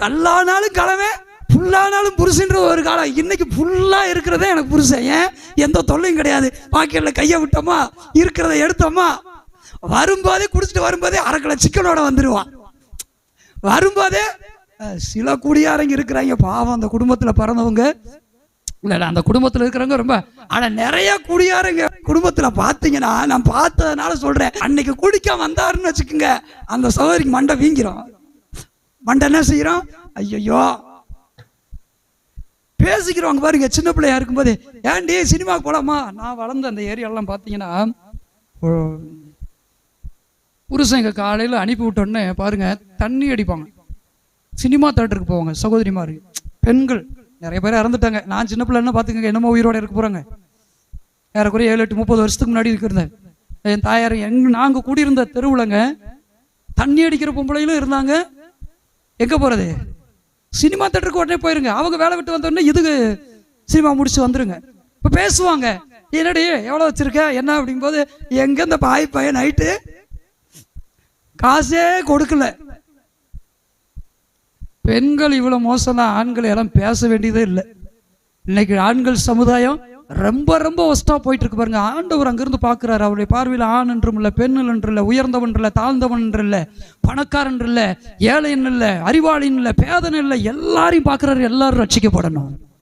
கல்லானாலும் கிழமை, புல்லானாலும் புருஷன்ற ஒரு காலம். இன்னைக்கு புல்லா இருக்கிறதே எனக்கு புருஷன். ஏன்? எந்த தொல்லையும் கிடையாது. பாக்கெட்ல கையை விட்டோமா, இருக்கிறத எடுத்தோமா, வரும்போதே குடிச்சிட்டு வரும்போதே அரை கிலோ சிக்கனோட வந்துடுவான். வரும்போதே சில குடியாரங்க இருக்கிறாங்க பாவம், அந்த குடும்பத்தில் பிறந்தவங்க இல்ல, அந்த குடும்பத்தில் இருக்கிறவங்க ரொம்ப. ஆனா நிறைய குடியாரங்க குடும்பத்தில் பார்த்தீங்கன்னா, நான் பார்த்ததுனால சொல்றேன், அன்னைக்கு குடிக்க வந்தாருன்னு வச்சுக்கோங்க, அந்த சகோதரிக்கு மண்டை வீங்கிறோம். மண்டை என்ன செய்யறோம், ஐயோ பேசிக்கிறவங்க பாருங்க. சின்ன பிள்ளையா இருக்கும்போது, ஏன்டி சினிமாவுக்கு போலாமா? நான் வளர்ந்த அந்த ஏரியாலாம் பார்த்தீங்கன்னா, புருஷங்க காலையில் அனுப்பி விட்டோன்னே பாருங்க தண்ணி அடிப்பாங்க, சினிமா தேட்டருக்கு போவாங்க. சகோதரிமாரு பெண்கள் நிறைய பேர் இறந்துட்டாங்க. நான் சின்ன பிள்ளைன்னா பார்த்துக்கங்க, என்னமோ உயிரோட இருக்க போகிறாங்க. ஏறக்குறைய 7, 8, 30 வருஷத்துக்கு முன்னாடி இருந்தேன். என் தாயார் நாங்கள் கூடியிருந்த தெருவுலங்க தண்ணி அடிக்கிற பொம்பளையிலும் இருந்தாங்க. எங்கே போகிறது? சினிமா தேட்டருக்கு உடனே போயிருங்க. அவங்க வேலை விட்டு வந்தோடனே இதுக்கு சினிமா முடிச்சு வந்துருங்க. இப்போ பேசுவாங்க, என்னடி எவ்வளோ வச்சிருக்க என்ன அப்படிங்கும்போது, எங்கே இந்த பையன் நைட்டு காசே கொடுக்கல. பெண்கள் இவ்வளோ மோசம்தான், ஆண்கள் எல்லாம் பேச வேண்டியதே இல்லை. இன்னைக்கு ஆண்கள் சமுதாயம் ரொம்ப ரொம்ப ஒஸ்டா போயிட்டு இருக்கு பாருங்க. ஆண்டவர் அங்கிருந்து பார்க்கிறாரு. அவருடைய பார்வையில் ஆண் என்றும் இல்லை, பெண் என்று இல்லை, உயர்ந்தவன் இல்லை, தாழ்ந்தவன் என்று இல்லை, பணக்காரன் இல்லை, ஏழைன்னு இல்லை, அறிவாளின்னு இல்லை, பேதன் இல்லை, எல்லாரையும் பார்க்கிறாரு. எல்லாரும் ரட்சிக்கப்படணும்.